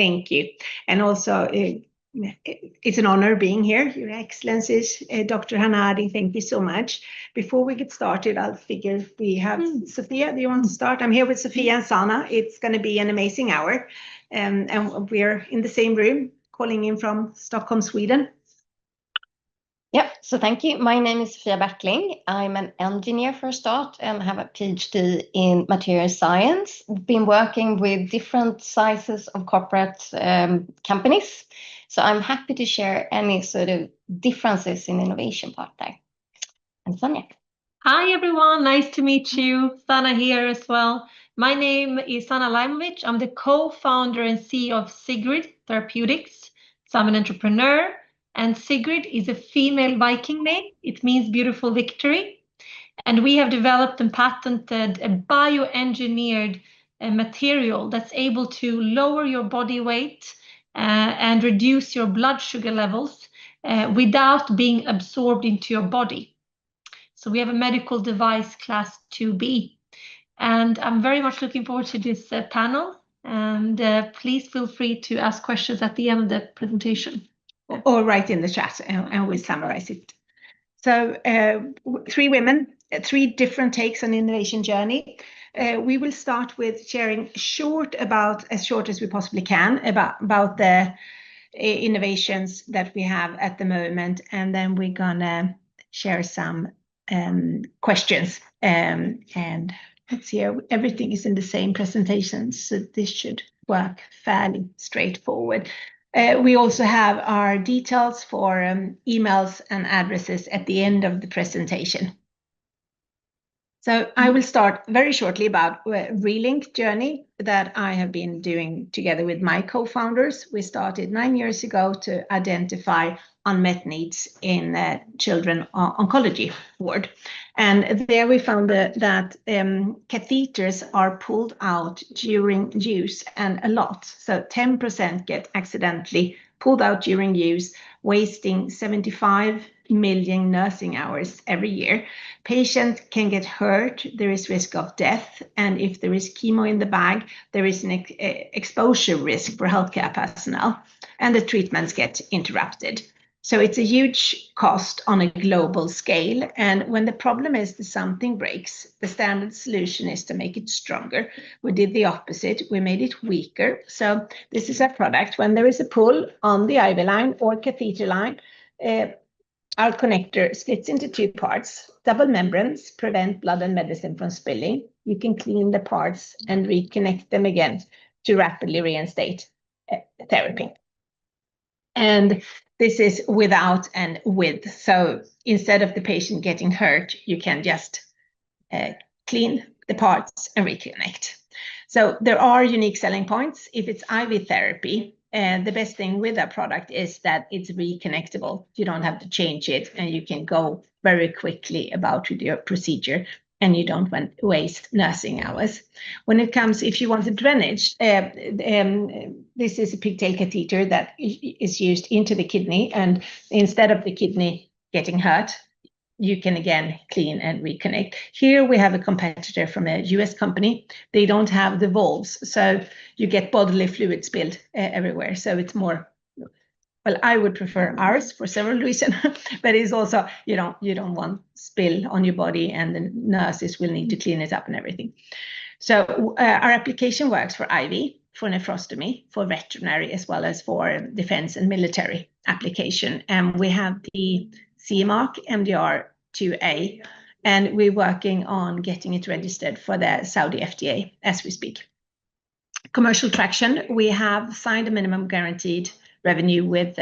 Thank you. And also, it's an honor being here, Your Excellencies, Dr. Hanadi, thank you so much. Before we get started, I'll figure we have Sophia, do you want to start? I'm here with Sophia and Sana. It's going to be an amazing hour. And we're in the same room, calling in from Stockholm, Sweden. Yep, so thank you. My name is Sophia Bertling. I'm an engineer for a start and have a PhD in material science. Been working with different sizes of corporate companies. So I'm happy to share any sort of differences in innovation part there. And Sonia. Hi, everyone. Nice to meet you. Sana here as well. My name is Sana Laimovic. I'm the co-founder and CEO of Sigrid Therapeutics. So I'm an entrepreneur. And Sigrid is a female Viking name. It means beautiful victory. And we have developed and patented a bioengineered material that's able to lower your body weight and reduce your blood sugar levels without being absorbed into your body. So we have a medical device class 2B. And I'm very much looking forward to this panel. And please feel free to ask questions at the end of the presentation. Or write in the chat and we'll summarize it. So 3 women, 3 different takes on innovation journey. We will start with sharing as short as we possibly can about the innovations that we have at the moment. And then we're gonna share some questions. And let's see, everything is in the same presentation, so this should work fairly straightforward. We also have our details for emails and addresses at the end of the presentation. So I will start very shortly about Relink journey that I have been doing together with my co-founders. We started 9 years ago to identify unmet needs in children oncology ward. And there we found that catheters are pulled out during use, and a lot. So 10% get accidentally pulled out during use, wasting 75 million nursing hours every year. Patients can get hurt, there is risk of death, and if there is chemo in the bag, there is an exposure risk for healthcare personnel, and the treatments get interrupted. So it's a huge cost on a global scale, and when the problem is that something breaks, the standard solution is to make it stronger. We did the opposite, we made it weaker. So this is a product. When there is a pull on the IV line or catheter line, our connector splits into 2 parts. Double membranes prevent blood and medicine from spilling. You can clean the parts and reconnect them again to rapidly reinstate therapy. And this is without and with. So instead of the patient getting hurt, you can just clean the parts and reconnect. So there are unique selling points. If it's IV therapy, the best thing with that product is that it's reconnectable. You don't have to change it, and you can go very quickly about with your procedure, and you don't waste nursing hours. When it comes, if you want a drainage, this is a pigtail catheter that is used into the kidney, and instead of the kidney getting hurt, you can again clean and reconnect. Here we have a competitor from a US company. They don't have the valves, so you get bodily fluid spilled everywhere. So it's more, well, I would prefer ours for several reasons, but it's also, you don't want spill on your body, and the nurses will need to clean it up and everything. So our application works for IV, for nephrostomy, for veterinary, as well as for defense and military application. And we have the CE mark MDR 2A, and we're working on getting it registered for the Saudi FDA as we speak. Commercial traction, we have signed a minimum guaranteed revenue with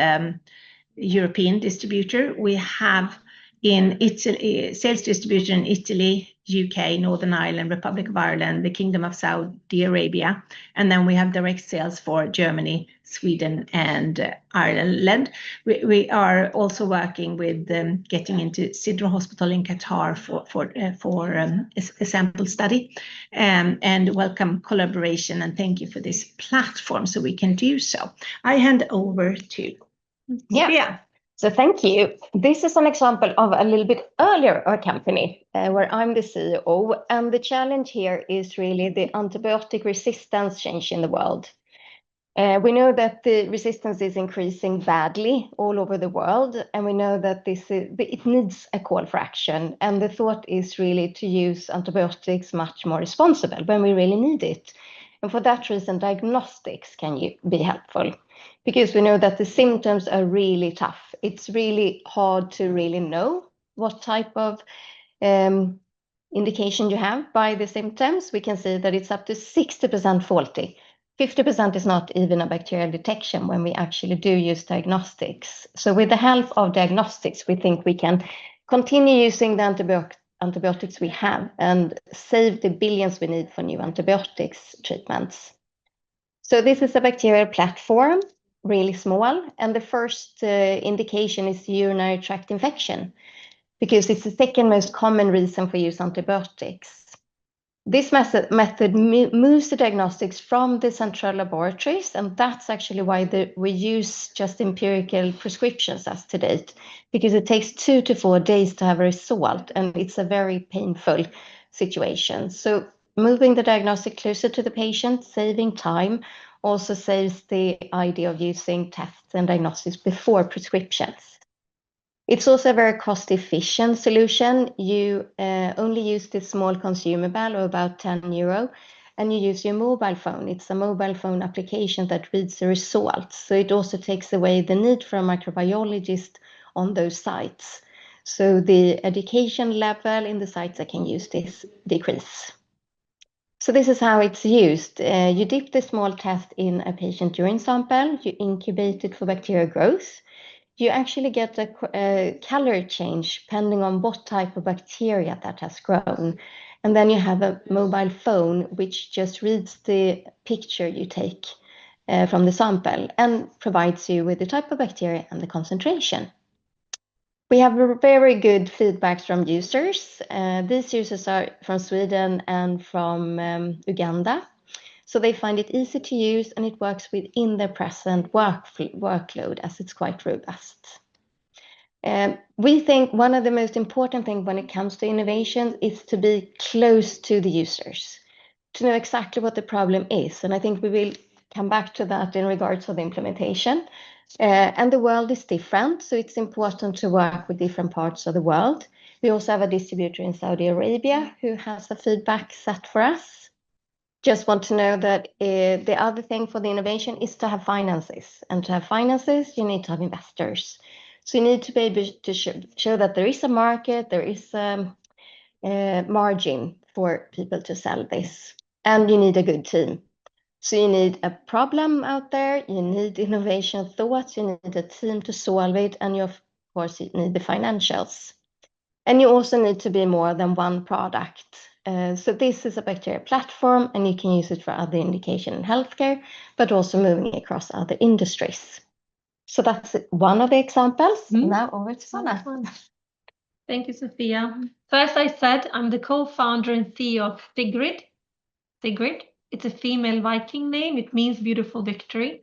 European distributor. We have in Italy, sales distribution in Italy, UK, Northern Ireland, Republic of Ireland, the Kingdom of Saudi Arabia, and then we have direct sales for Germany, Sweden, and Ireland. We are also working with getting into Sidra Hospital in Qatar for a sample study, and welcome collaboration, and thank you for this platform so we can do so. I hand over to Sophia. So thank you. This is an example of a little bit earlier company where I'm the CEO, and the challenge here is really the antibiotic resistance change in the world. We know that the resistance is increasing badly all over the world, and we know that it needs a call for action. And the thought is really to use antibiotics much more responsible when we really need it. And for that reason, diagnostics can be helpful, because we know that the symptoms are really tough. It's really hard to really know what type of indication you have by the symptoms. We can see that it's up to 60% faulty. 50% is not even a bacterial detection when we actually do use diagnostics. So with the help of diagnostics, we think we can continue using the antibiotics we have and save the billions we need for new antibiotics treatments. So this is a bacterial platform, really small, and the first indication is urinary tract infection, because it's the second most common reason for use antibiotics. This method moves the diagnostics from the central laboratories, and that's actually why we use just empirical prescriptions as to date, because it takes 2 to 4 days to have a result, and it's a very painful situation. So moving the diagnostic closer to the patient, saving time, also saves the idea of using tests and diagnostics before prescriptions. It's also a very cost-efficient solution. You only use this small consumable of about €10, and you use your mobile phone. It's a mobile phone application that reads the results. So it also takes away the need for a microbiologist on those sites. So the education level in the sites that can use this decrease. So this is how it's used. You dip the small test in a patient urine sample, you incubate it for bacterial growth. You actually get a color change depending on what type of bacteria that has grown. And then you have a mobile phone which just reads the picture you take from the sample and provides you with the type of bacteria and the concentration. We have very good feedback from users. These users are from Sweden and from Uganda. So they find it easy to use, and it works within their present workload, as it's quite robust. We think one of the most important things when it comes to innovation is to be close to the users, to know exactly what the problem is. And I think we will come back to that in regards to the implementation. And the world is different, so it's important to work with different parts of the world. We also have a distributor in Saudi Arabia who has a feedback set for us. Just want to know that the other thing for the innovation is to have finances. And to have finances, you need to have investors. So you need to be able to show that there is a market, there is a margin for people to sell this. And you need a good team. So you need a problem out there, you need innovation thoughts, you need a team to solve it, and you, of course, you need the financials. And you also need to be more than one product. So this is a bacteria platform, and you can use it for other indication in healthcare, but also moving across other industries. So that's one of the examples. Now over to Sanna. Thank you, Sophia. So as I said, I'm the co-founder and CEO of Sigrid. Sigrid, it's a female Viking name. It means beautiful victory.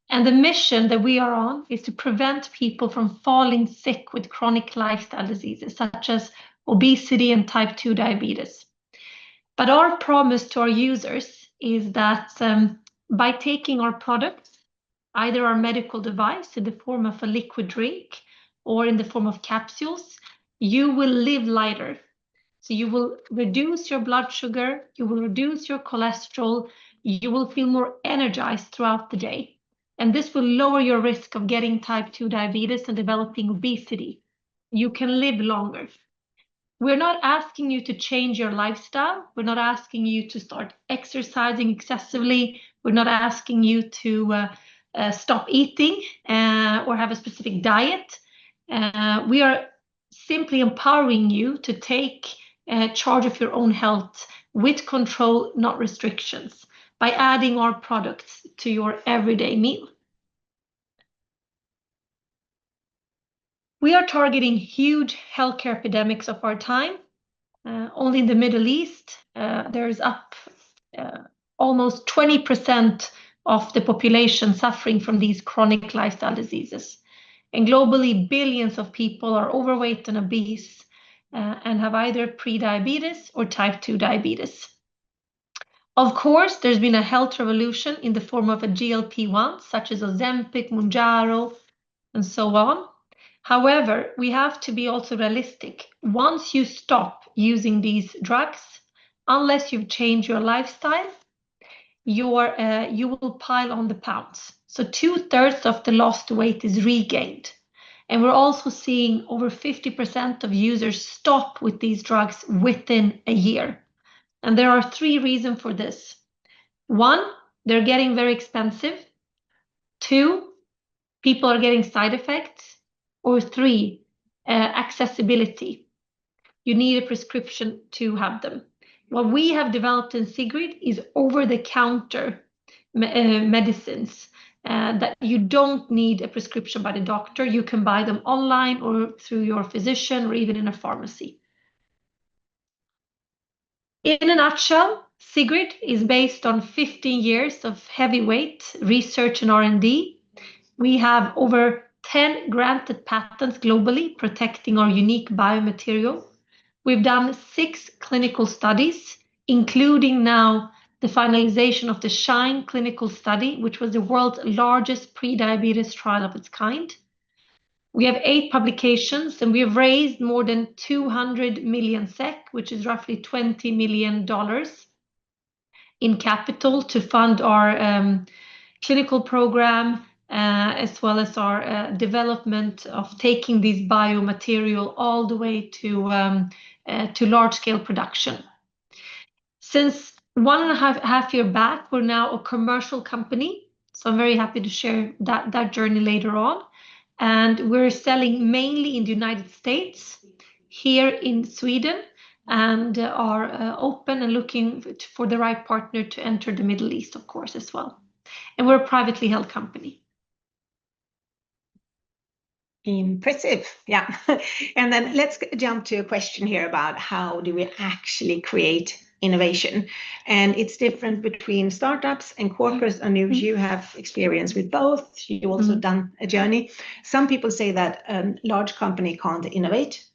And the mission that we are on is to prevent people from falling sick with chronic lifestyle diseases such as obesity and type 2 diabetes. But our promise to our users is that by taking our products, either our medical device in the form of a liquid drink or in the form of capsules, you will live lighter. So you will reduce your blood sugar, you will reduce your cholesterol, you will feel more energized throughout the day. And this will lower your risk of getting type 2 diabetes and developing obesity. You can live longer. We're not asking you to change your lifestyle. We're not asking you to start exercising excessively. We're not asking you to stop eating or have a specific diet. We are simply empowering you to take charge of your own health with control, not restrictions, by adding our products to your everyday meal. We are targeting huge healthcare epidemics of our time. Only in the Middle East, there's almost 20% of the population suffering from these chronic lifestyle diseases. And globally, billions of people are overweight and obese and have either pre-diabetes or type 2 diabetes. Of course, there's been a health revolution in the form of a GLP-1, such as Ozempic, Mounjaro, and so on. However, we have to be also realistic. Once you stop using these drugs, unless you've changed your lifestyle, you will pile on the pounds. So 2/3 of the lost weight is regained. And we're also seeing over 50% of users stop with these drugs within a year. And there are 3 reasons for this. 1, they're getting very expensive. 2, people are getting side effects. Or 3, accessibility. You need a prescription to have them. What we have developed in Sigrid is over-the-counter medicines that you don't need a prescription by the doctor. You can buy them online or through your physician or even in a pharmacy. In a nutshell, Sigrid is based on 15 years of heavyweight research and R&D. We have over 10 granted patents globally protecting our unique biomaterial. We've done 6 clinical studies, including now the finalization of the SHINE clinical study, which was the world's largest pre-diabetes trial of its kind. We have 8 publications, and we have raised more than 200 million SEK, which is roughly $20 million in capital to fund our clinical program, as well as our development of taking this biomaterial all the way to large-scale production. Since 1.5 years back, we're now a commercial company, so I'm very happy to share that journey later on. And we're selling mainly in the United States, here in Sweden, and are open and looking for the right partner to enter the Middle East, of course, as well. And we're a privately held company. Impressive, yeah. And then let's jump to a question here about how do we actually create innovation, and it's different between startups and corporates. And you have experience with both. You also done a journey. Some people say that a large company can't innovate.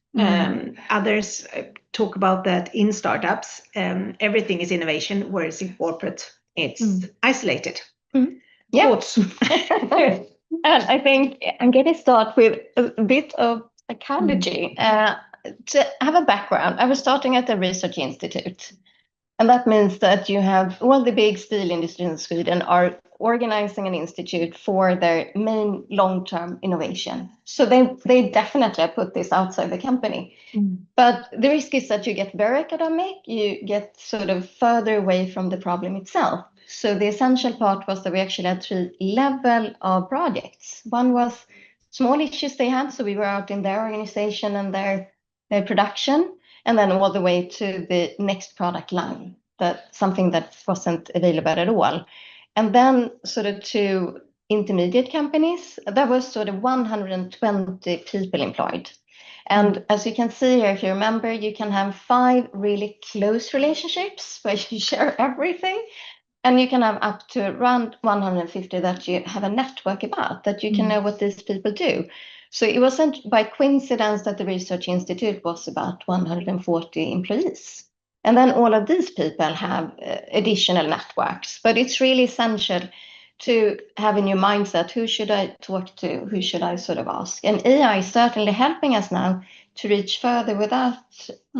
Others talk about that in startups everything is innovation, whereas in corporate it's isolated. Thoughts? And I think I'm going to start with a bit of psychology. To have a background, I was starting at a research institute. And that means that you have all the big steel industry in Sweden are organizing an institute for their main long-term innovation. So they definitely put this outside the company. But the risk is that you get very academic, you get sort of further away from the problem itself. So the essential part was that we actually had 3 levels of projects. One was small issues they had, so we were out in their organization and their production, and then all the way to the next product line, something that wasn't available at all. And then sort of 2 intermediate companies, that was sort of 120 people employed. And as you can see here, if you remember, you can have 5 really close relationships where you share everything. And you can have up to around 150 that you have a network about, that you can know what these people do. So it wasn't by coincidence that the Research Institute was about 140 employees. And then all of these people have additional networks. But it's really essential to have in your mindset, who should I talk to? Who should I sort of ask? And AI is certainly helping us now to reach further without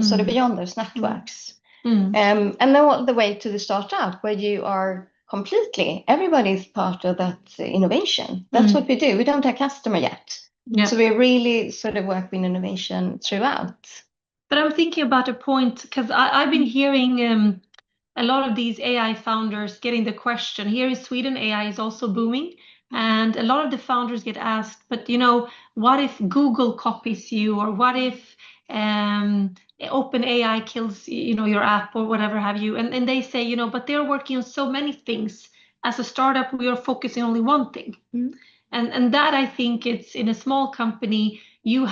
sort of beyond those networks. And then all the way to the startup where you are completely, everybody's part of that innovation. That's what we do. We don't have customer yet. So we really sort of work with innovation throughout. But I'm thinking about a point, because I've been hearing a lot of these AI founders getting the question. Here in Sweden, AI is also booming. And a lot of the founders get asked, but what if Google copies you, or what if OpenAI kills your app or whatever have you, and they say but they're working on so many things. As a startup, we are focusing on only one thing. And that, I think, it's in a small company you're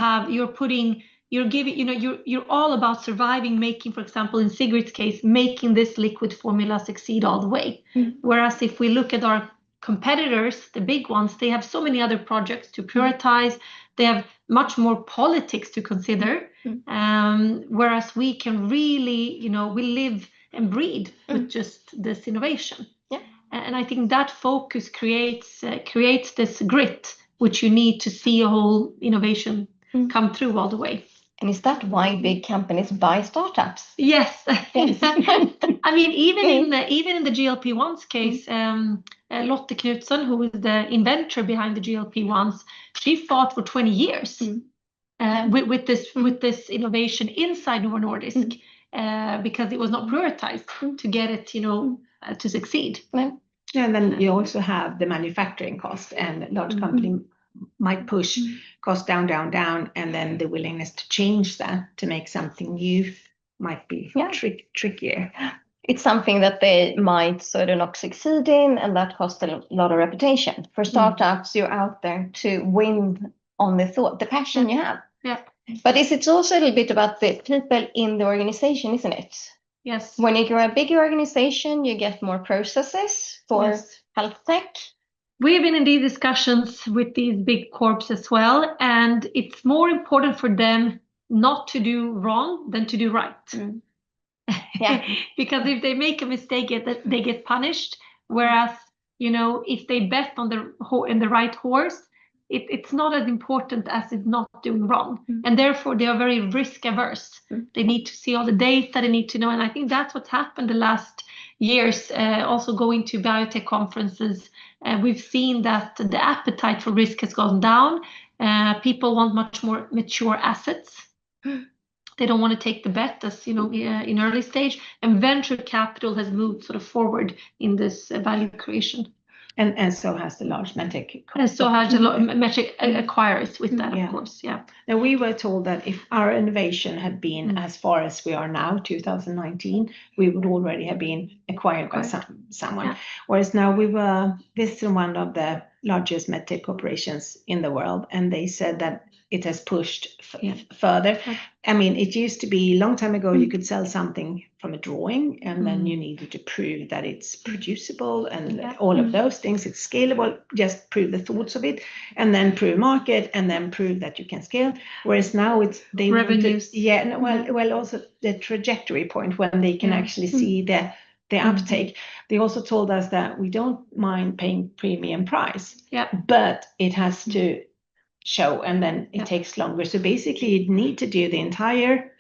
all about surviving, making, for example, in Sigrid's case, making this liquid formula succeed all the way. Whereas if we look at our competitors, the big ones, they have so many other projects to prioritize. They have much more politics to consider. Whereas we can really, we live and breed with just this innovation. Yeah. And I think that focus creates this grit, which you need to see a whole innovation come through all the way. And is that why big companies buy startups? Yes. Yes. I mean, even in the GLP-1s case, Lotte Knutsson, who was the inventor behind the GLP-1s, she fought for 20 years with this innovation inside Novo Nordisk because it was not prioritized to get it, to succeed. And then you also have the manufacturing cost, and a large company might push cost down, and then the willingness to change that to make something new might be trickier. It's something that they might sort of not succeed in, and that costs a lot of reputation. For startups, you're out there to win on the passion you have. Yeah. But it's also a little bit about the people in the organization, isn't it? Yes. When you grow a bigger organization, you get more processes for health tech. We've been in these discussions with these big corps as well, and it's more important for them not to do wrong than to do right. Yeah. Because if they make a mistake, they get punished. Whereas, if they bet on the right horse, it's not as important as it's not doing wrong. And therefore, they are very risk averse. They need to see all the data, they need to know. And I think that's what's happened the last years, also going to biotech conferences. We've seen that the appetite for risk has gone down. People want much more mature assets. They don't want to take the bet as, in early stage. And venture capital has moved sort of forward in this value creation. And so has the large medtech. And so has the medtech acquirers with that, of course. Yeah. And we were told that if our innovation had been as far as we are now, 2019, we would already have been acquired by someone. Yeah. Whereas now we were visiting one of the largest medtech corporations in the world, and they said that it has pushed further. I mean, it used to be a long time ago, you could sell something from a drawing, and then you needed to prove that it's producible and all of those things. It's scalable, just prove the thoughts of it, and then prove market, and then prove that you can scale. Whereas now they revenues. Well, also the trajectory point when they can actually see the uptake. They also told us that we don't mind paying premium price, but it has to show, and then it takes longer. So basically you need to do the entire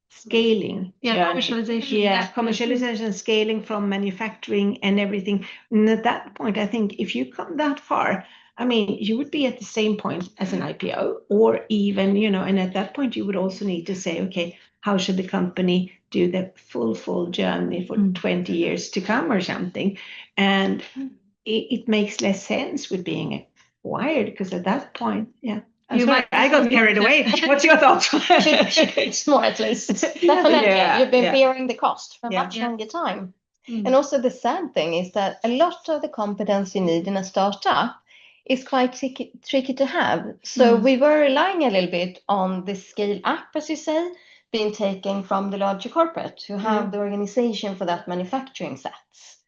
scaling commercialization. Commercialization, scaling from manufacturing and everything. And at that point, I think if you come that far, I mean, you would be at the same point as an IPO, or even, and at that point you would also need to say, okay, how should the company do the full journey for 20 years to come or something? And it makes less sense with being wired, because at that point, I got carried away. What's your thoughts? It's more, at least. Definitely. You've been bearing the cost for much longer time. And also the sad thing is that a lot of the competence you need in a startup is quite tricky to have. So we were relying a little bit on the scale up, as you say, being taken from the larger corporate who have the organization for that manufacturing sets.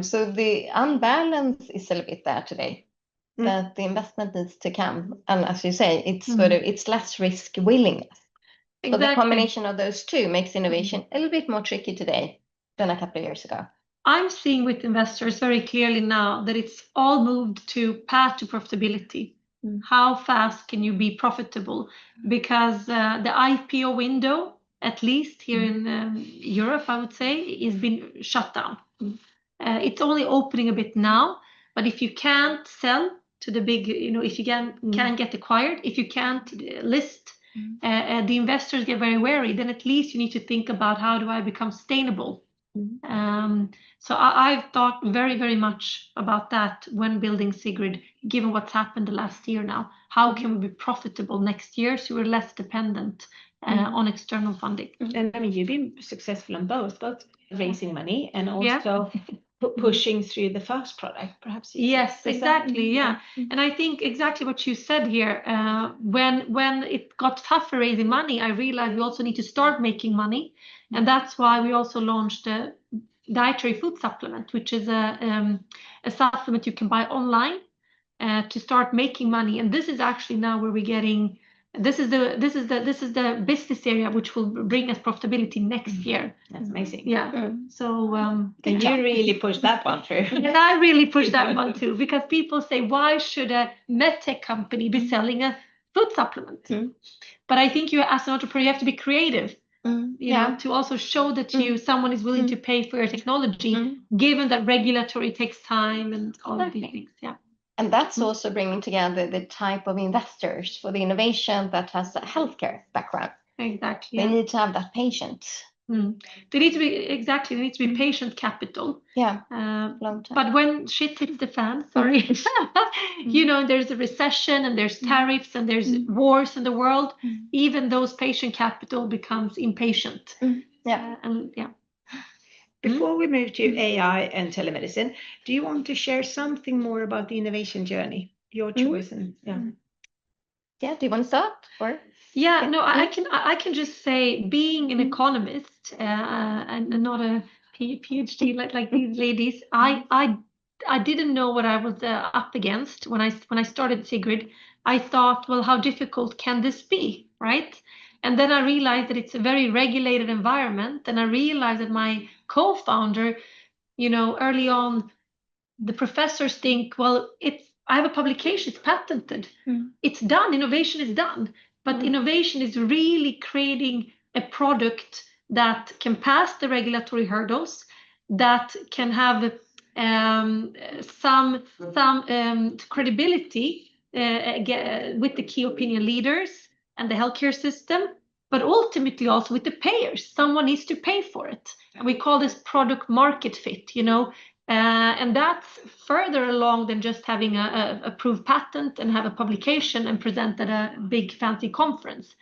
So the unbalance is a little bit there today, that the investment needs to come. And as you say, it's it's less risk willingness. Exactly. So the combination of those two makes innovation a little bit more tricky today than a couple of years ago. I'm seeing with investors very clearly now that it's all moved to path to profitability. How fast can you be profitable? Because the IPO window, at least here in Europe, I would say, is been shut down. It's only opening a bit now, but if you can't sell to the big, if you can't get acquired, if you can't list, the investors get very wary. Then at least you need to think about, how do I become sustainable? So I've thought very, very much about that when building Sigrid, given what's happened the last year now. How can we be profitable next year so we're less dependent on external funding? And I mean, you've been successful on both raising money and also pushing through the first product, perhaps. Yes, exactly. Yeah. And I think exactly what you said here, when it got tougher raising money, I realized we also need to start making money. And that's why we also launched a dietary food supplement, which is a supplement you can buy online to start making money. And this is actually now where we're getting this is the business area which will bring us profitability next year. That's amazing. Yeah. So and you really pushed that one through. and I really pushed that one too, because people say, why should a medtech company be selling a food supplement? But I think you, as an entrepreneur, you have to be creative. You know, to also show that someone is willing to pay for your technology, given that regulatory takes time and all of these things. Yeah. And that's also bringing together the type of investors for the innovation that has a healthcare background. Exactly. They need to have that patience. They need to be patient capital. Yeah. Long time. But when shit hits the fan, sorry, you know, there's a recession and there's tariffs and there's wars in the world. Even those patient capital becomes impatient. Yeah. And yeah. Before we move to AI and telemedicine, do you want to share something more about the innovation journey? Your choice. And Yeah. Do you want to start? Or? Yeah, no, I can just say, being an economist and not a PhD like these ladies, I didn't know what I was up against when I started Sigrid. I thought, well, how difficult can this be, right? And then I realized that it's a very regulated environment, and I realized that my co-founder, you know, early on, the professors think, well, I have a publication, it's patented, it's done, innovation is done. But innovation is really creating a product that can pass the regulatory hurdles, that can have some credibility with the key opinion leaders and the healthcare system, but ultimately also with the payers. Someone needs to pay for it. And we call this product market fit, you know. And that's further along than just having a approved patent and have a publication and present at a big fancy conference.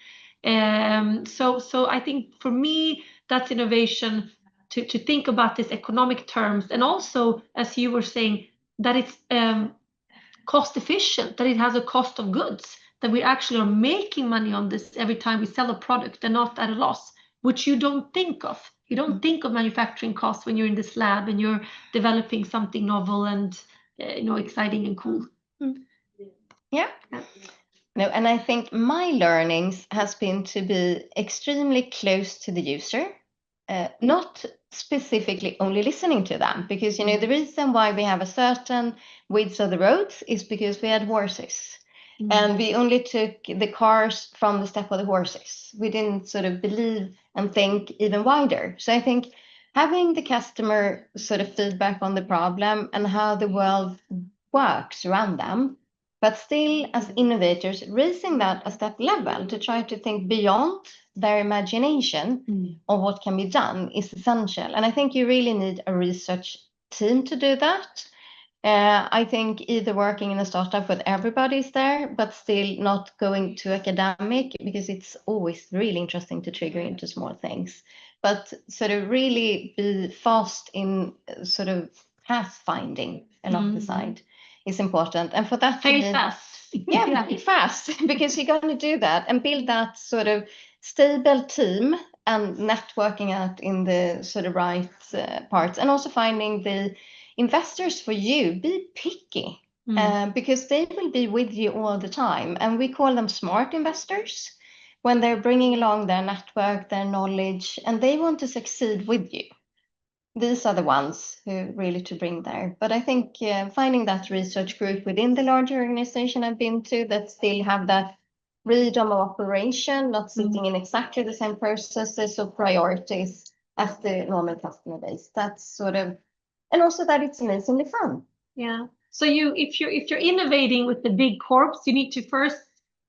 So I think for me, that's innovation, to think about this economic terms, and also, as you were saying, that it's cost efficient, that it has a cost of goods, that we actually are making money on this every time we sell a product and not at a loss, which you don't think of. You don't think of manufacturing costs when you're in this lab and you're developing something novel and exciting and cool. Yeah. No, and I think my learnings has been to be extremely close to the user, not specifically only listening to them, because the reason why we have a certain width of the roads is because we had horses. And we only took the cars from the step of the horses. We didn't sort of believe and think even wider. So I think having the customer sort of feedback on the problem and how the world works around them, but still as innovators, raising that a step level to try to think beyond their imagination of what can be done is essential. And I think you really need a research team to do that. I think either working in a startup with everybody's there, but still not going to academic, because it's always really interesting to trigger into small things, but sort of really be fast in sort of path finding along the side is important. And for that, fail fast. Yeah, fast, because you're going to do that and build that sort of stable team and networking out in the sort of right parts, and also finding the investors for you. Be picky, because they will be with you all the time, and we call them smart investors when they're bringing along their network, their knowledge, and they want to succeed with you. These are the ones who really to bring there. But I think finding that research group within the larger organization I've been to that still have that freedom of operation, not sitting in exactly the same processes or priorities as the normal customer base. That's sort of, and also that it's amazingly fun. Yeah. So if you're innovating with the big corps, you need to first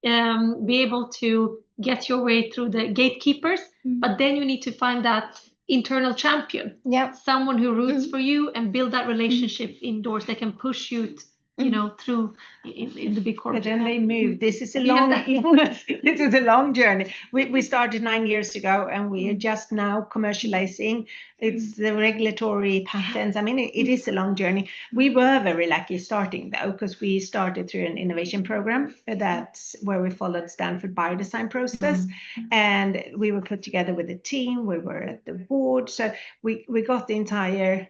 be able to get your way through the gatekeepers, but then you need to find that internal champion, someone who roots for you, and build that relationship indoors that can push you through in the big corporate. But then they move. This is a long this is a long journey. We started 9 years ago, and we are just now commercializing. It's the regulatory patents. I mean, it is a long journey. We were very lucky starting, though, because we started through an innovation program. That's where we followed Stanford biodesign process, and we were put together with a team. We were at the board, so we got the entire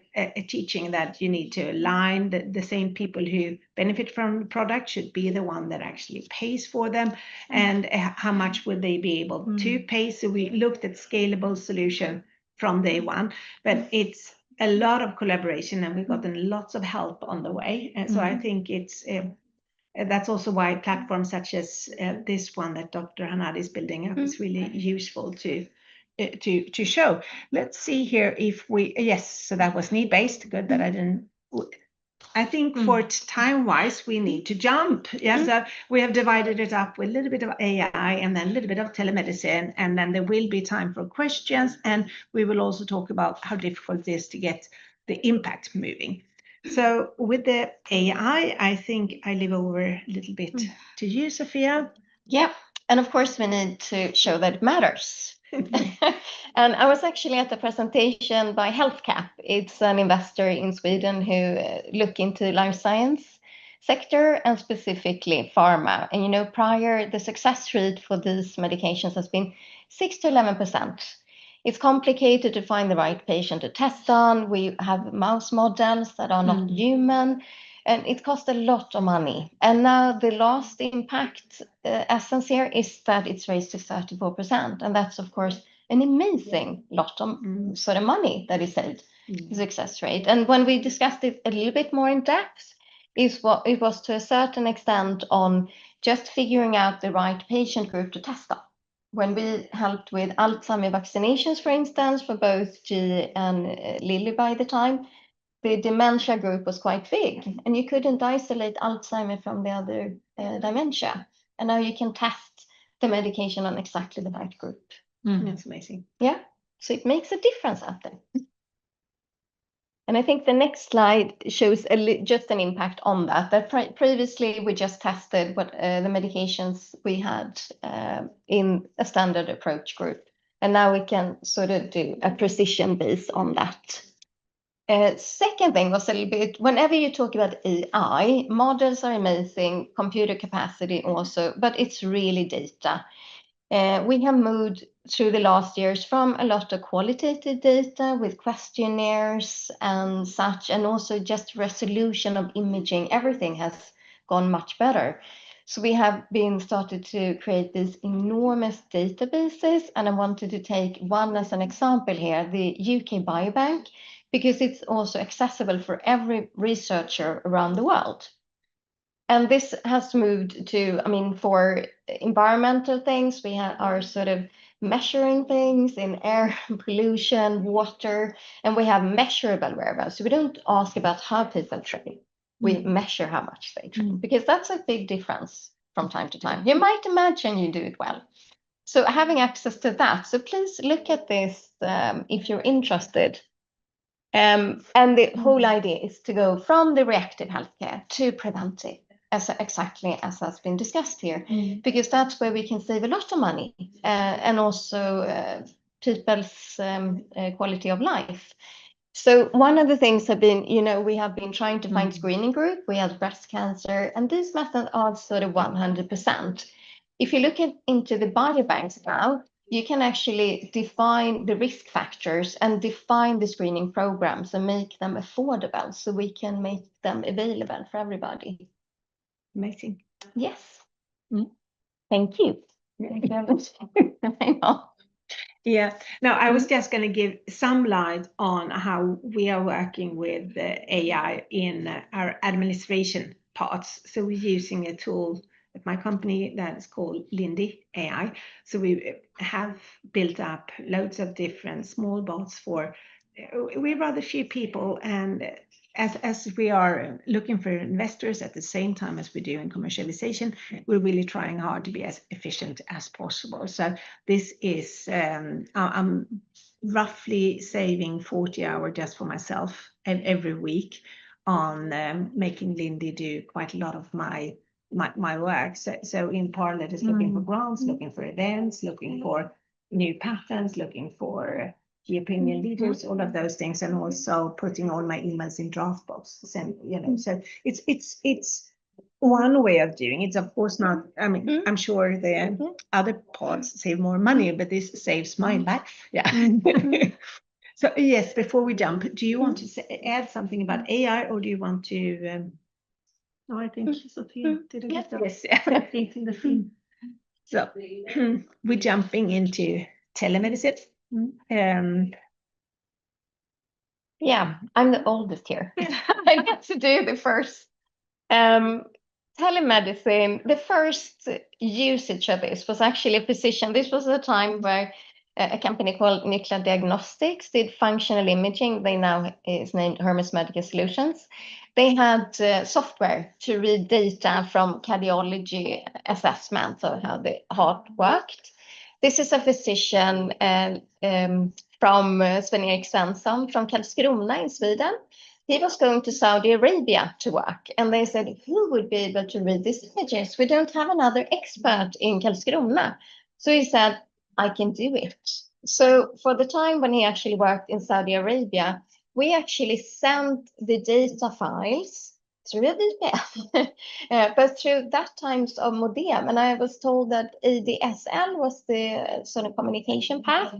teaching that you need to align the same people who to benefit from the product should be the one that actually pays for them, and how much would they be able to pay. So we looked at scalable solution from day one, but it's a lot of collaboration, and we've gotten lots of help on the way. And so I think it's that's also why platforms such as this one that Dr. Hanadi is building up is really useful to show. Let's see here if we, yes, so that was need-based. Good that I didn't. I think for time-wise, we need to jump. Yeah, so we have divided it up with a little bit of AI and then a little bit of telemedicine, and then there will be time for questions, and we will also talk about how difficult it is to get the impact moving. So with the AI, I think I leave over a little bit to you, Sophia. Yeah, and of course we need to show that it matters. And I was actually at the presentation by HealthCap. It's an investor in Sweden who look into life science sector and specifically pharma. And you know, prior the success rate for these medications has been 6 to 11%. It's complicated to find the right patient to test on. We have mouse models that are not human, and it costs a lot of money. And now the last impact essence here is that it's raised to 34%. And that's, of course, an amazing lot of sort of money that is saved, the success rate. And when we discussed it a little bit more in depth, is what it was to a certain extent on just figuring out the right patient group to test on. When we helped with Alzheimer's vaccinations, for instance, for both G and Lilly by the time, the dementia group was quite big, and you couldn't isolate Alzheimer's from the other dementia. And now you can test the medication on exactly the right group. That's amazing. Yeah, so it makes a difference out there. And I think the next slide shows just an impact on that. That previously we just tested what the medications we had in a standard approach group. And now we can sort of do a precision base on that. Second thing was a little bit, whenever you talk about AI, models are amazing, computer capacity also, but it's really data. We have moved through the last years from a lot of qualitative data with questionnaires and such, and also just resolution of imaging. Everything has gone much better. So we have been started to create these enormous databases, and I wanted to take one as an example here, the UK Biobank, because it's also accessible for every researcher around the world. And this has moved to, I mean, for environmental things, we are sort of measuring things in air pollution, water, and we have measurable variables. So we don't ask about how people train. We measure how much they train, because that's a big difference from time to time. You might imagine you do it well. So having access to that. So please look at this if you're interested. And the whole idea is to go from the reactive healthcare to preventive, exactly as has been discussed here, because that's where we can save a lot of money and also people's quality of life. So one of the things have been, you know, we have been trying to find screening group. We have breast cancer, and these methods are sort of 100%. If you look into the biobanks now, you can actually define the risk factors and define the screening programs and make them affordable, so we can make them available for everybody. Amazing. Yes. Thank you. Thank you very much. Yeah. Now, I was just going to give some light on how we are working with AI in our administration parts. So we're using a tool at my company that is called Lindy AI. So we have built up loads of different small bots for, we're rather few people, and as we are looking for investors at the same time as we're doing commercialization, we're really trying hard to be as efficient as possible. So this is, I'm roughly saving 40 hours just for myself every week on making Lindy do quite a lot of my work. So in parallel, it's looking for grants, looking for events, looking for new patterns, looking for key opinion leaders, all of those things, and also putting all my emails in draft box. And, you know, so it's one way of doing it. It's of course not, I mean, I'm sure the other pods save more money, but this saves my life. Yeah. So yes, before we jump, do you want to add something about AI, or do you want to? No, I think Sophia did a good job. Yes. Getting the theme. So we're jumping into telemedicine. Yeah, I'm the oldest here. I get to do the first. Telemedicine, the first usage of this was actually a physician. This was a time where a company called Nuclear Diagnostics did functional imaging. They now is named Hermes Medical Solutions. They had software to read data from cardiology assessments of how the heart worked. This is a physician from Sven-Erik Svensson from Karlskrona in Sweden. He was going to Saudi Arabia to work, and they said, who would be able to read these images? We don't have another expert in Karlskrona. So he said, I can do it. So for the time when he actually worked in Saudi Arabia, we actually sent the data files through a VPN, but through that times of modem. And I was told that ADSL was the sort of communication path.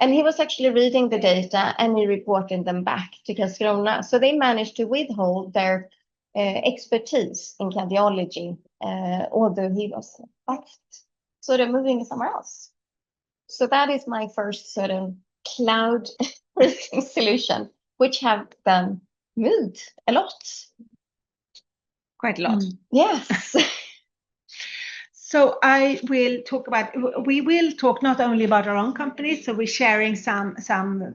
And he was actually reading the data and he reported them back to Karlskrona. So they managed to withhold their expertise in cardiology, although he was sort of moving somewhere else. So that is my first sort of cloud reading solution, which have then moved a lot. Quite a lot. Yes. So we will talk not only about our own company, so we're sharing some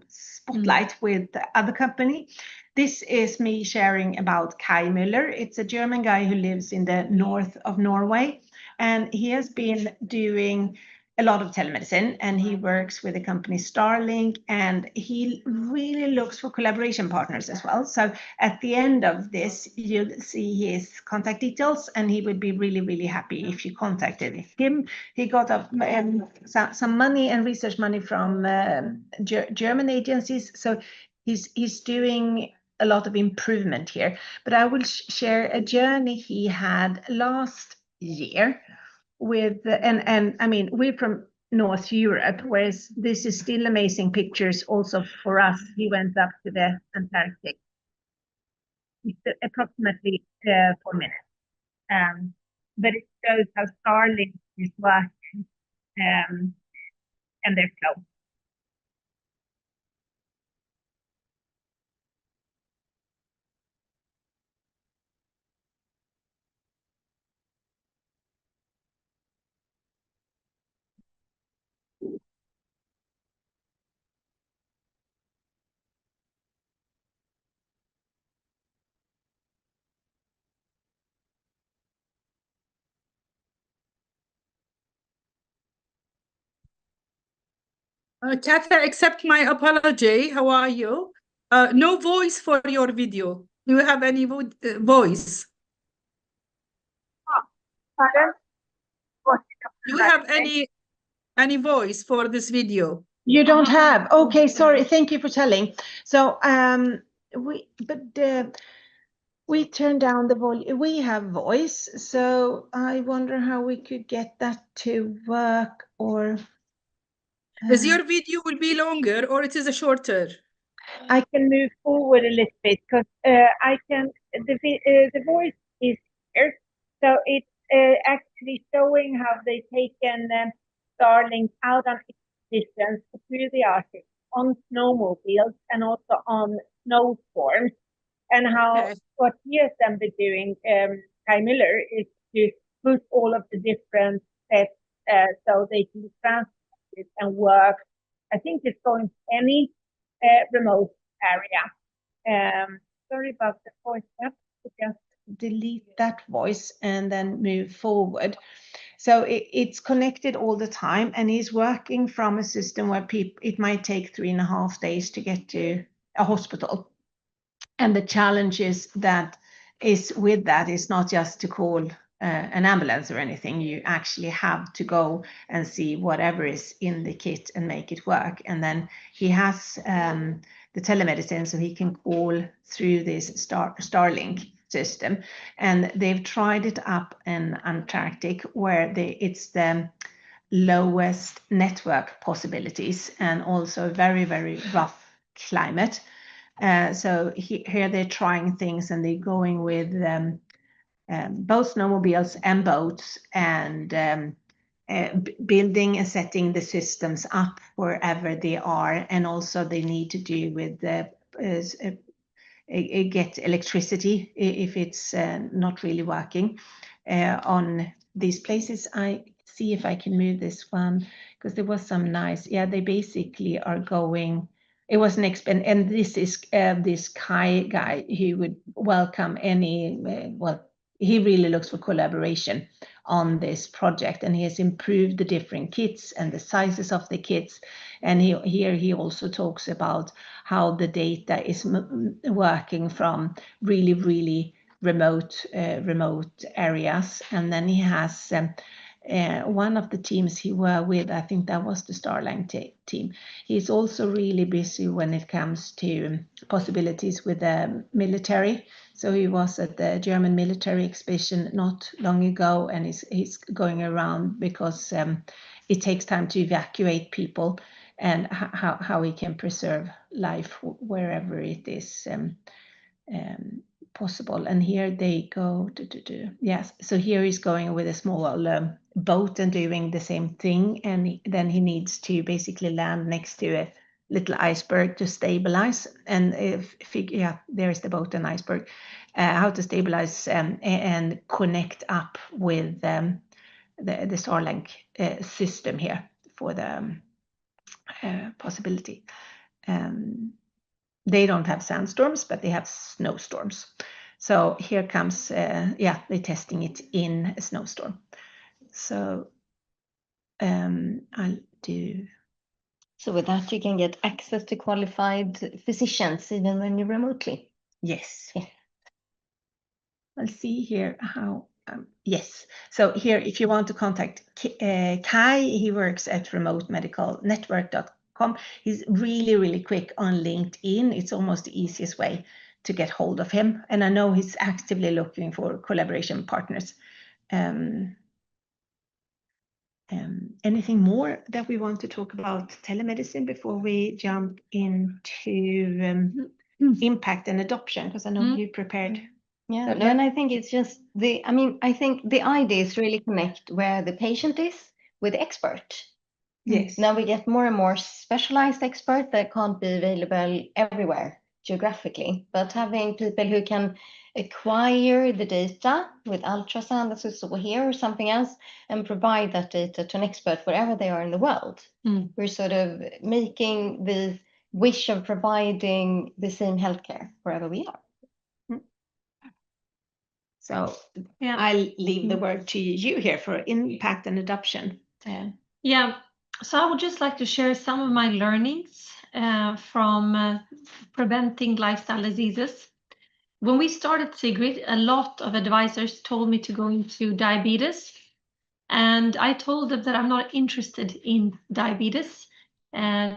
spotlight with the other company. This is me sharing about Kai Müller. It's a German guy who lives in the north of Norway, and he has been doing a lot of telemedicine, and he works with the company Starlink, and he really looks for collaboration partners as well. So at the end of this, you'll see his contact details, and he would be really, really happy if you contacted him. He got some money and research money from German agencies, so he's doing a lot of improvement here. But I will share a journey he had last year with, and I mean, we're from North Europe, whereas this is still amazing pictures also for us. He went up to the Antarctic. It's approximately 4 minutes. But it shows how Starlink is working and their flow. Katha, accept my apology. How are you? No voice for your video. Do you have any voice? Pardon? Do you have any voice for this video? You don't have? Okay, sorry. Thank you for telling. So we turned down the volume. We have voice, so I wonder how we could get that to work. Or Is your video will be longer or it is a shorter? I can move forward a little bit because I can. The voice is here, so it's actually showing how they've taken Starlink out on distance through the Arctic on snowmobiles and also on snowstorms, and how what he has then been doing, Kai Müller, is to put all of the different steps so they can translate it and work. I think it's going to any remote area. Sorry about the voice. Just delete that voice and then move forward. So it's connected all the time, and he's working from a system where it might take 3.5 days to get to a hospital. And the challenges that is with that is not just to call an ambulance or anything. You actually have to go and see whatever is in the kit and make it work. And then he has the telemedicine, so he can call through this Starlink system. And they've tried it up in Antarctic, where it's the lowest network possibilities and also very, very rough climate. So here they're trying things, and they're going with both snowmobiles and boats, and building and setting the systems up wherever they are. And also they need to do with get electricity if it's not really working on these places. I see if I can move this one, because there was some nice, yeah, they basically are going, it was an and this is this Kai guy, he would welcome any, well, he really looks for collaboration on this project, and he has improved the different kits and the sizes of the kits. And here he also talks about how the data is working from really, really remote areas. And then he has one of the teams he worked with, I think that was the Starline team. He's also really busy when it comes to possibilities with the military. So he was at the German military exhibition not long ago, and he's going around because it takes time to evacuate people, and how we can preserve life wherever it is possible. And here they go. Yes, so here he's going with a small boat and doing the same thing, and then he needs to basically land next to a little iceberg to stabilize. And yeah, there's the boat and iceberg. How to stabilize and connect up with the Starlink system here for the possibility. They don't have sandstorms, but they have snowstorms. So here comes, yeah, they're testing it in a snowstorm. So I'll do. So with that, you can get access to qualified physicians even when you're remotely. Yes. Yeah. I'll see here how. Yes. So here, if you want to contact Kai, he works at remotemedicalnetwork.com. He's really, really quick on LinkedIn. It's almost the easiest way to get hold of him. And I know he's actively looking for collaboration partners. Anything more that we want to talk about telemedicine before we jump into impact and adoption? Because I know you prepared. Yeah, no, and I think it's just I think the idea is really connect where the patient is with the expert. Yes. Now we get more and more specialized experts that can't be available everywhere geographically, but having people who can acquire the data with ultrasound, as we saw here, or something else, and provide that data to an expert wherever they are in the world. We're sort of making the wish of providing the same healthcare wherever we are. So yeah, I'll leave the word to you here for impact and adoption. Yeah, so I would just like to share some of my learnings from preventing lifestyle diseases. When we started Sigrid, a lot of advisors told me to go into diabetes. And I told them that I'm not interested in diabetes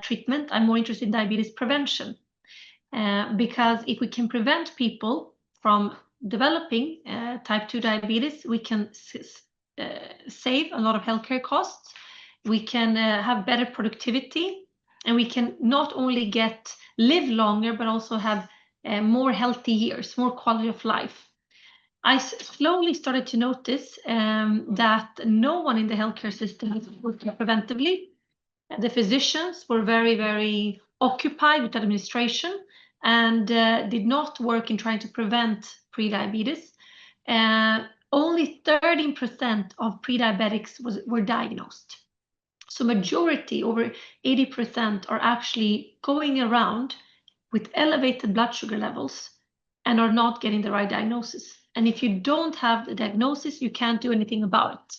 treatment. I'm more interested in diabetes prevention. Because if we can prevent people from developing type 2 diabetes, we can save a lot of healthcare costs. We can have better productivity, and we can not only live longer, but also have more healthy years, more quality of life. I slowly started to notice that no one in the healthcare system is working preventively. The physicians were very, very occupied with administration and did not work in trying to prevent prediabetes. Only 13% of prediabetics were diagnosed. So majority, over 80%, are actually going around with elevated blood sugar levels and are not getting the right diagnosis. And if you don't have the diagnosis, you can't do anything about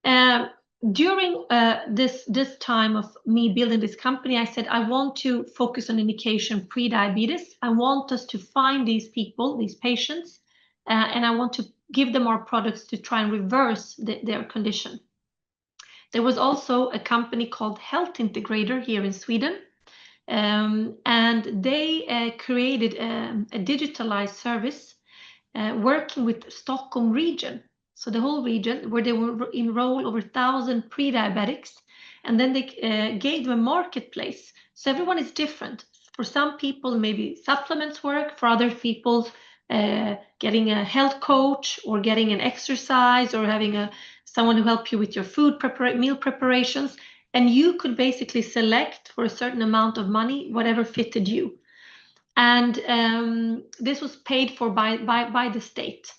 it. During this time of me building this company, I said, I want to focus on indication pre-diabetes. I want us to find these people, these patients, and I want to give them our products to try and reverse their condition. There was also a company called Health Integrator here in Sweden, and they created a digitalized service working with Stockholm region. So the whole region, where they will enroll over 1,000 pre-diabetics, and then they gave them a marketplace. So everyone is different. For some people, maybe supplements work. For other people, getting a health coach or getting an exercise or having someone who help you with your meal preparations. And you could basically select for a certain amount of money, whatever fitted you. And this was paid for by the state.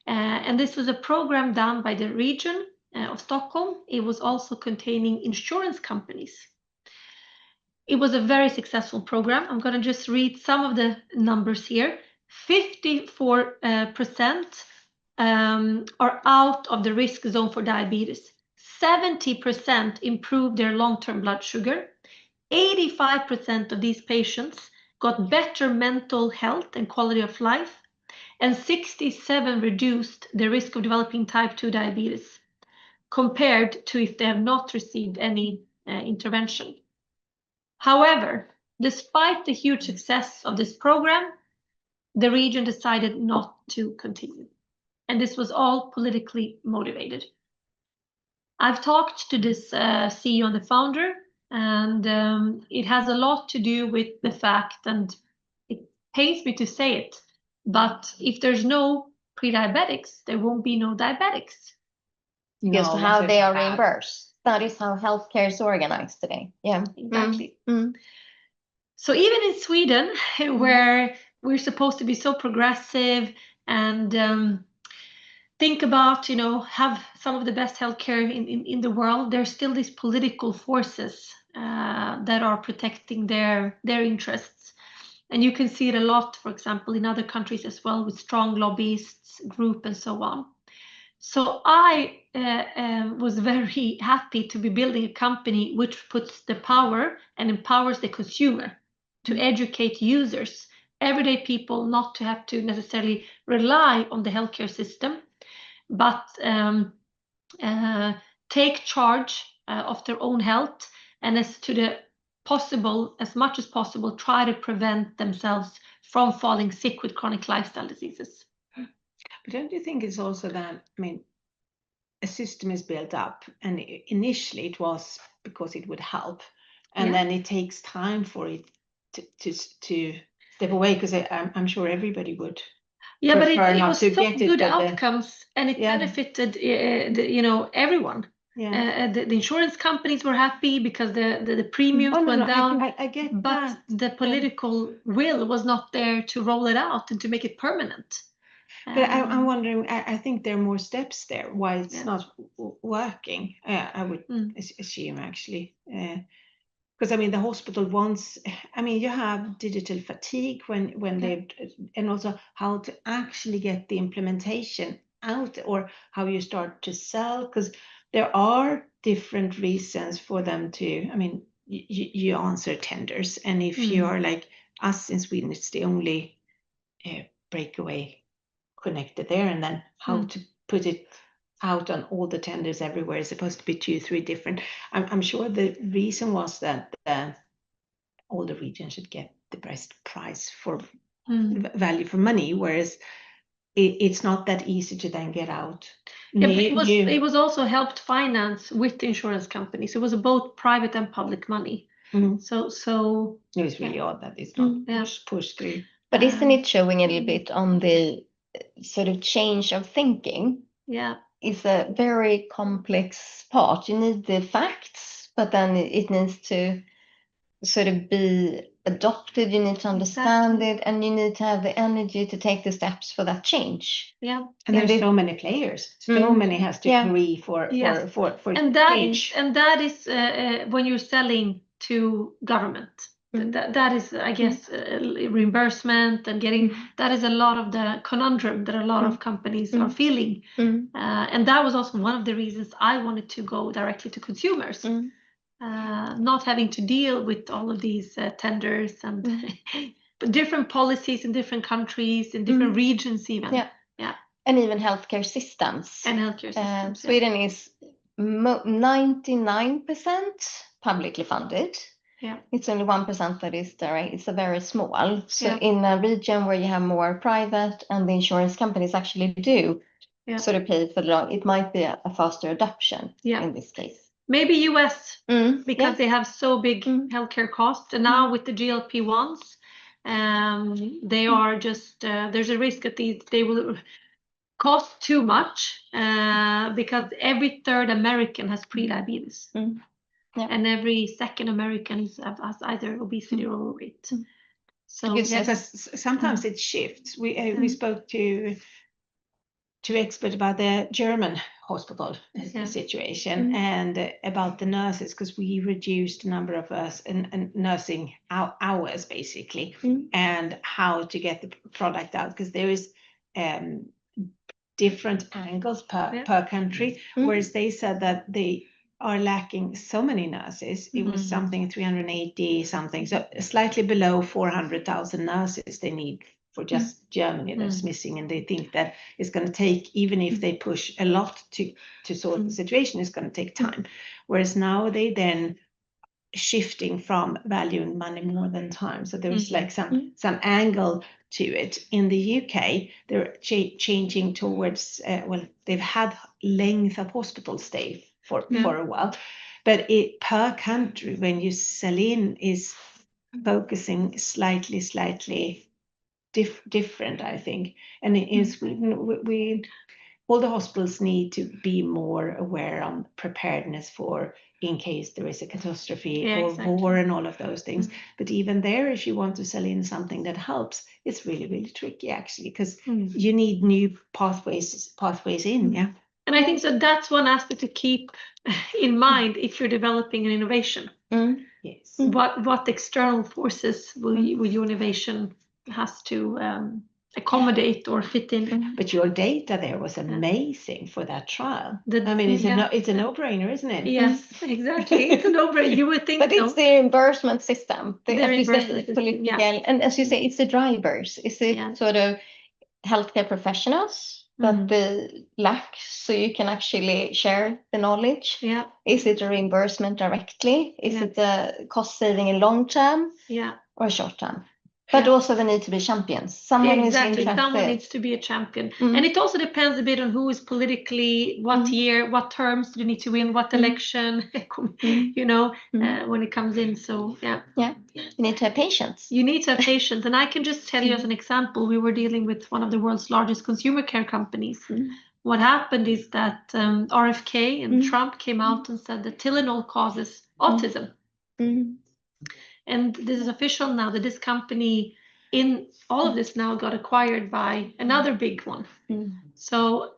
And this was a program done by the region of Stockholm. It was also containing insurance companies. It was a very successful program. I'm going to just read some of the numbers here. 54% are out of the risk zone for diabetes. 70% improved their long-term blood sugar. 85% of these patients got better mental health and quality of life, and 67% reduced the risk of developing type 2 diabetes compared to if they have not received any intervention. However, despite the huge success of this program, the region decided not to continue. And this was all politically motivated. I've talked to this CEO and the founder, and it has a lot to do with the fact, and it pains me to say it, but if there's no pre-diabetics, there won't be no diabetics. Just how they are reimbursed. That is how healthcare is organized today. Yeah, exactly. So even in Sweden, where we're supposed to be so progressive and think about, have some of the best healthcare in the world, there's still these political forces that are protecting their interests. And you can see it a lot, for example, in other countries as well, with strong lobbyists group and so on. So I was very happy to be building a company which puts the power and empowers the consumer to educate users, everyday people, not to have to necessarily rely on the healthcare system, but take charge of their own health, and as much as possible, try to prevent themselves from falling sick with chronic lifestyle diseases. But don't you think it's also that, a system is built up, and initially it was because it would help, and then it takes time for it to step away, because I'm sure everybody would. Yeah, but it was so good outcomes, and it benefited everyone. Yeah. The insurance companies were happy because the premiums went down. I get but that. The political will was not there to roll it out and to make it permanent. But I'm wondering, I think there are more steps there why it's not working. I would assume, actually. Because the hospital wants, you have digital fatigue when they, and also how to actually get the implementation out, or how you start to sell, because there are different reasons for them to, you answer tenders, and if you are like us in Sweden, it's the only breakaway connected there, and then how to put it out on all the tenders everywhere is supposed to be 2-3 different. I'm sure the reason was that all the regions should get the best price for value for money, whereas it's not that easy to then get out. It was also helped finance with the insurance companies. It was both private and public money. So it was really odd that it's not pushed through. But isn't it showing a little bit on the sort of change of thinking? Yeah. It's a very complex part. You need the facts, but then it needs to sort of be adopted. You need to understand it, and you need to have the energy to take the steps for that change. Yeah. And there's so many players. So many has to agree for change. And that is when you're selling to government. That is, I guess, reimbursement and getting, that is a lot of the conundrum that a lot of companies are feeling. And that was also one of the reasons I wanted to go directly to consumers, not having to deal with all of these tenders and different policies in different countries, in different regions even. Yeah. And even healthcare systems. And healthcare systems. Sweden is 99% publicly funded. Yeah. It's only 1% that is direct. It's a very small. So in a region where you have more private, and the insurance companies actually do sort of pay for the long, it might be a faster adoption in this case. Maybe US, because they have so big healthcare costs. And now with the GLP-1s, They are just there's a risk that they will cost too much because every third American has pre-diabetes. Yeah. And every second American has either obesity or overweight. So Yeah, because sometimes it shifts. We spoke to experts about the German hospital situation and about the nurses, because we reduced the number of us in nursing hours basically, and how to get the product out, because there is different angles per country, whereas they said that they are lacking so many nurses. It was something 380 something, so slightly below 400,000 nurses they need for just Germany that's missing, and they think that it's going to take, even if they push a lot to sort the situation, it's going to take time. Whereas now they then shifting from valuing money more than time. So there was like some angle to it. In the UK, they're changing towards, well, they've had length of hospital stay for a while, but it per country, when you sell in, is focusing slightly different, I think. And in Sweden, all the hospitals need to be more aware on preparedness for in case there is a catastrophe or war and all of those things. But even there, if you want to sell in something that helps, it's really tricky actually, because you need new pathways in. Yeah. And I think so that's one aspect to keep in mind if you're developing an innovation. Yes. What external forces will your innovation has to accommodate or fit in. But your data there was amazing for that trial. I mean, it's a no-brainer, isn't it? Yes, exactly. It's a no-brainer. You would think, but it's the reimbursement system. The reimbursement system, and as you say, it's the drivers. Is it sort of healthcare professionals that the lack, so you can actually share the knowledge? Yeah. Is it a reimbursement directly? Is it a cost saving in long term? Yeah. Or short term? But also they need to be champions. Someone who's interested. Someone needs to be a champion. And it also depends a bit on who is politically, what year, what terms do you need to win, what election, you know, when it comes in. So, yeah. You need to have patience. You need to have patience. And I can just tell you as an example, we were dealing with one of the world's largest consumer care companies. What happened is that RFK and Trump came out and said that Tylenol causes autism. And this is official now that this company in all of this now got acquired by another big one. So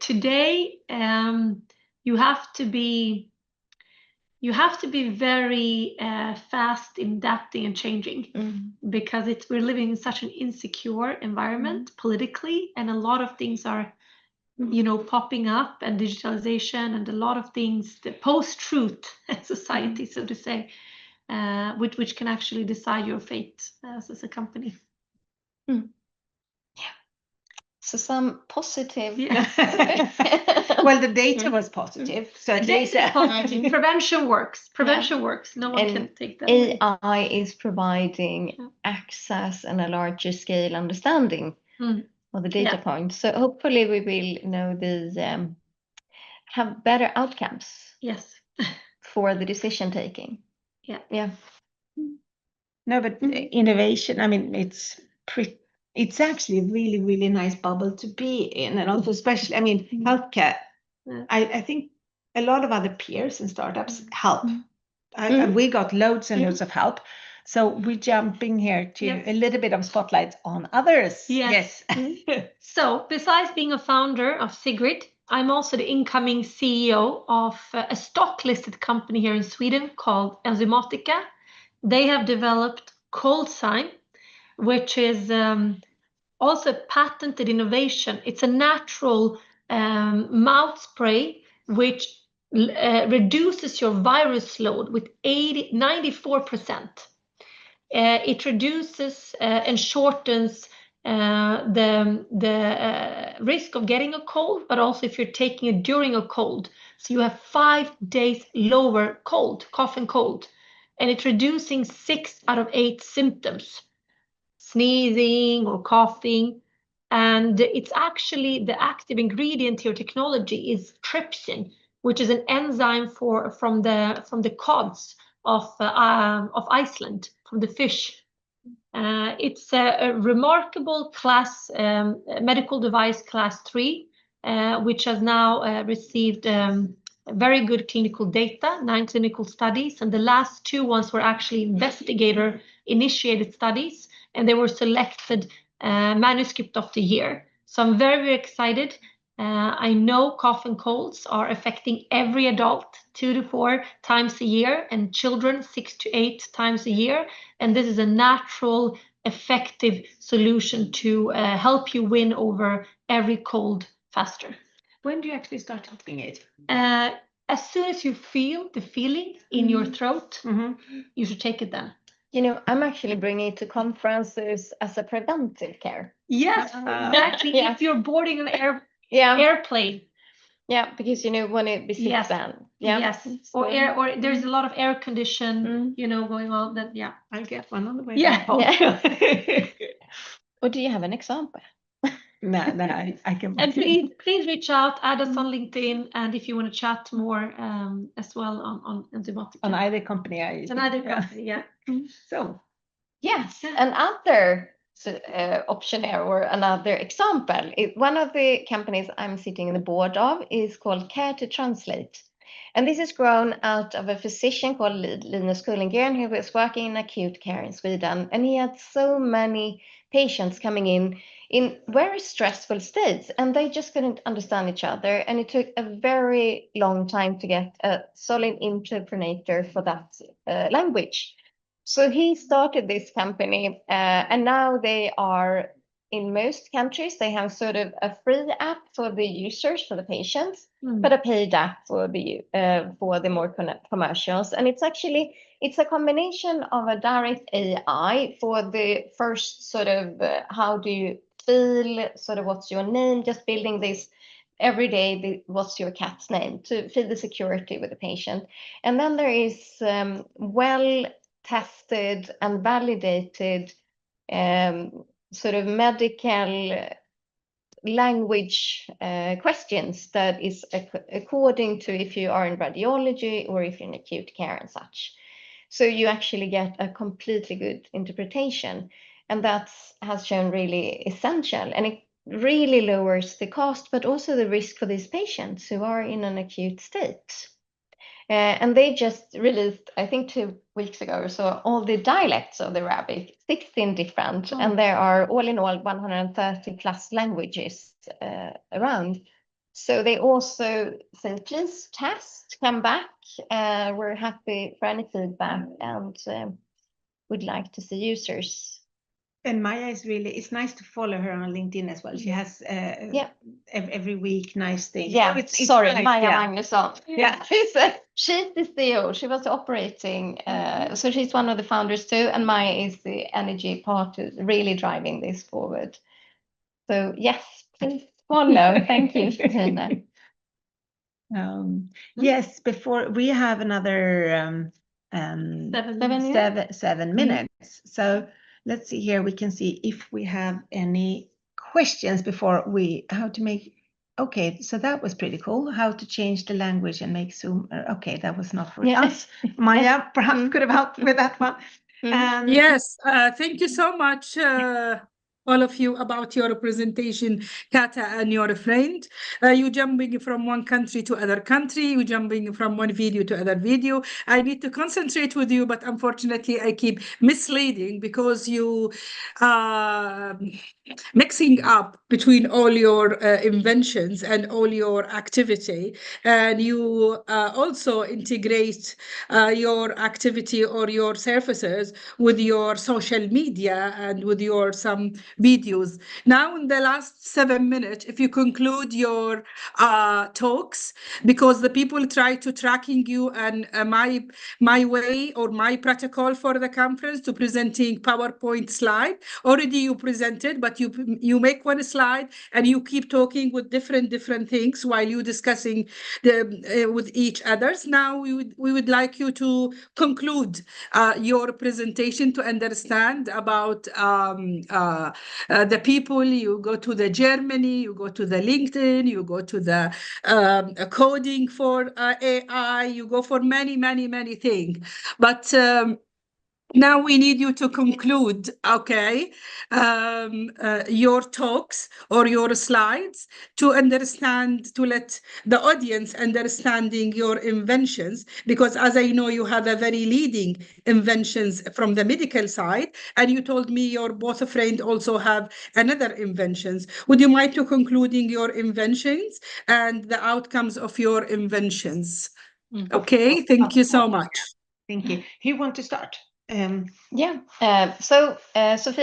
today you have to be very fast in adapting and changing, because we're living in such an insecure environment politically, and a lot of things are popping up, and digitalization and a lot of things, the post-truth society, so to say, which can actually decide your fate as a company. So some positive. Well, the data was positive. So at least prevention works. Prevention works. No one can take that away. AI is providing access and a larger scale understanding of the data points. So hopefully we will know have better outcomes. Yes. For the decision taking. Yeah. No, but innovation, I mean, it's actually a really nice bubble to be in, and also especially, I mean, healthcare. I think a lot of other peers and startups help. We got loads and loads of help. So we're jumping here to a little bit of spotlight on others. Yes. So besides being a founder of Sigrid, I'm also the incoming CEO of a stock-listed company here in Sweden called Enzymatica. They have developed ColdZyme, which is also a patented innovation. It's a natural mouth spray which reduces your virus load with 94%. It reduces and shortens the risk of getting a cold, but also if you're taking it during a cold. So you have 5 days lower cough and cold. And it's reducing 6 out of 8 symptoms, sneezing or coughing. And it's actually the active ingredient to your technology is trypsin, which is an enzyme from the cods of Iceland, from the fish. It's a remarkable class, medical device class 3, which has now received very good clinical data, 9 clinical studies, and the last 2 ones were actually investigator-initiated studies, and they were selected manuscript of the year. So I'm very, very excited. I know cough and colds are affecting every adult 2 to 4 times a year, and children 6 to 8 times a year. And this is a natural, effective solution to help you win over every cold faster. When do you actually start taking it? As soon as you feel the feeling in your throat, you should take it then. You know, I'm actually bringing it to conferences as a preventive care. Yes, exactly. Yeah. If you're boarding an Yeah. airplane. Yeah, because you know when it be sick Yes. then. Yeah. Yes. So- Or there's a lot of air condition, you know, going on. Then yeah. I'll get one on the way Yeah. back home. Yeah. Or do you have an example? No, I can. And please reach out, add us on LinkedIn, and if you want to chat more as well on antibiotic. On either company, On either company, yeah. So Yes, another option here or another example. One of the companies I'm sitting in the board of is called Care to Translate. And this is grown out of a physician called Linus Kullengren, who was working in acute care in Sweden. And he had so many patients coming in very stressful states, and they just couldn't understand each other. And it took a very long time to get a solid interpreter for that language. So he started this company, and now they are in most countries. They have sort of a free app for the users, for the patients, but a paid app for the more commercials. And it's a combination of a direct AI for the first sort of how do you feel, sort of what's your name, just building this every day, what's your cat's name, to feel the security with the patient. And then there is well tested and validated sort of medical language questions that is according to if you are in radiology or if you're in acute care and such. So you actually get a completely good interpretation, and that has shown really essential, and it really lowers the cost, but also the risk for these patients who are in an acute state. And they just released, I think 2 weeks ago or so, all the dialects of the Arabic, 16 different, and there are all in all 130 plus languages around. So they also say, please test, come back. We're happy for any feedback and would like to see users. And Maya is it's nice to follow her on LinkedIn as well. She has every week nice things. Yeah, so it's sorry, nice. Maya Magnusson. Yeah. She's the CEO. She was operating, so she's one of the founders too. And Maya is the energy part, really driving this forward. So yes, please follow. Thank you, Tina. Yes, before we have another 7 minutes. So let's see here. We can see if we have any questions before how to make. Okay, so that was pretty cool. How to change the language and make Zoom. Okay, that was not for us. Maya perhaps could have helped with that one. Yes, thank you so much, all of you, about your presentation, Kata and your friend. You jumping from one country to other country, you jumping from one video to other video. I need to concentrate with you, but unfortunately I keep misleading because you mixing up between all your inventions and all your activity, and you also integrate your activity or your services with your social media and with your some videos. Now in the last 7 minutes, if you conclude your talks, because the people try to tracking you, and my way or my protocol for the conference to presenting PowerPoint slide, already you presented, but you make one slide and you keep talking with different things while you discussing with each others. Now we would like you to conclude your presentation to understand about the people. You go to the Germany, you go to the LinkedIn, you go to the coding for AI, you go for many things. But Now we need you to conclude, okay, your talks or your slides to understand, to let the audience understanding your inventions, because as I know, you have a very leading inventions from the medical side, and you told me your both friends also have another inventions. Would you mind to concluding your inventions and the outcomes of your inventions? Okay, thank you so much. Thank you. Who want to start? Sofia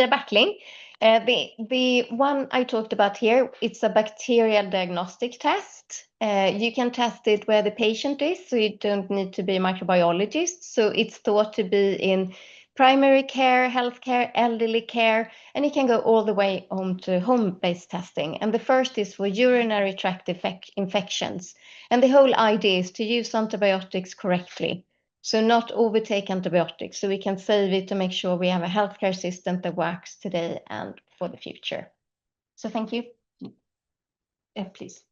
Backling, the one I talked about here, it's a bacterial diagnostic test. You can test it where the patient is, so you don't need to be a microbiologist. So it's thought to be in primary care, healthcare, elderly care, and it can go all the way on to home-based testing. And the first is for urinary tract infections. And the whole idea is to use antibiotics correctly. So not overtake antibiotics, so we can save it to make sure we have a healthcare system that works today and for the future. So thank you. Please.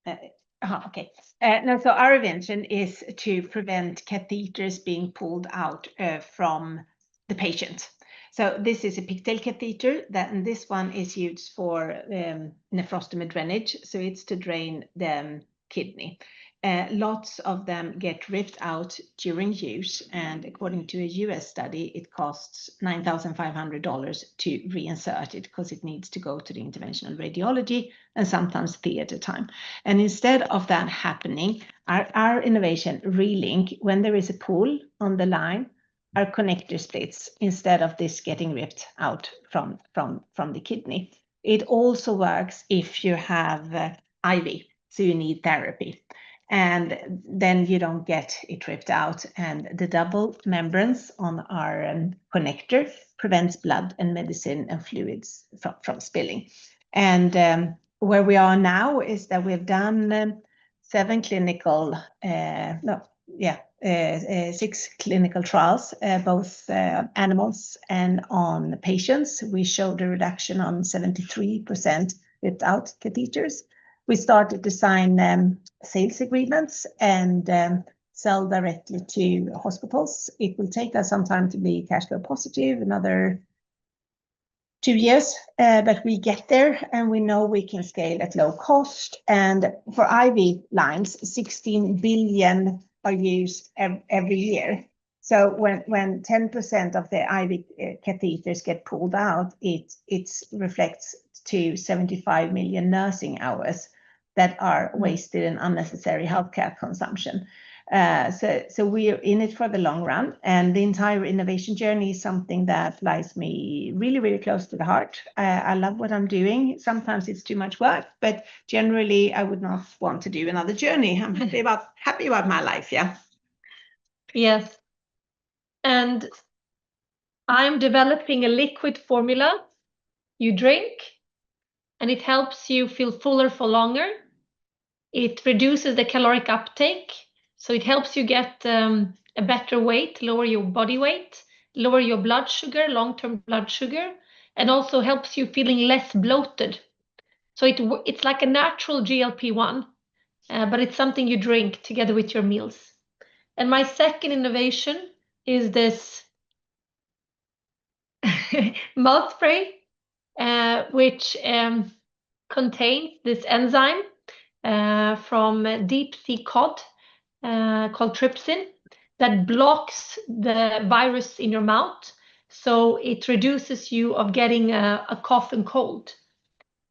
Okay. No, so our invention is to prevent catheters being pulled out from the patient. So this is a pigtail catheter, and this one is used for nephrostomy drainage. So it's to drain the kidney. Lots of them get ripped out during use, and according to a US study, it costs $9,500 to reinsert it because it needs to go to the interventional radiology and sometimes theater time. And instead of that happening, our innovation Relink, when there is a pull on the line, our connector splits instead of this getting ripped out from the kidney. It also works if you have IV, so you need therapy. And then you don't get it ripped out. And the double membranes on our connector prevents blood and medicine and fluids from spilling. And where we are now is that we've done 6 clinical trials, both animals and on patients. We showed a reduction on 73% without catheters. We started to sign sales agreements and sell directly to hospitals. It will take us some time to be cash flow positive, another 2 years, but we get there, and we know we can scale at low cost. And for IV lines, 16 billion are used every year. So when 10% of the IV catheters get pulled out, it reflects to 75 million nursing hours that are wasted in unnecessary healthcare consumption. So we are in it for the long run, and the entire innovation journey is something that lies me really, really close to the heart. I love what I'm doing. Sometimes it's too much work, but generally I would not want to do another journey. I'm happy about my life. Yeah. Yes. And I'm developing a liquid formula you drink, and it helps you feel fuller for longer. It reduces the caloric uptake, so it helps you get a better weight, lower your body weight, lower your blood sugar, long-term blood sugar, and also helps you feeling less bloated. So it's like a natural GLP-1, but it's something you drink together with your meals. And my second innovation is this mouth spray, which contains this enzyme from deep sea cod called trypsin that blocks the virus in your mouth. So it reduces you of getting a cough and cold.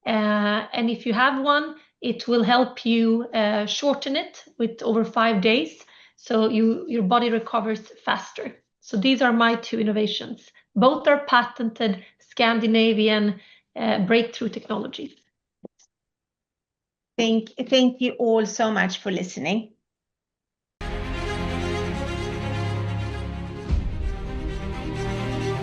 And if you have one, it will help you shorten it with over 5 days. So your body recovers faster. So these are my 2 innovations. Both are patented Scandinavian breakthrough technologies. Thank you all so much for listening.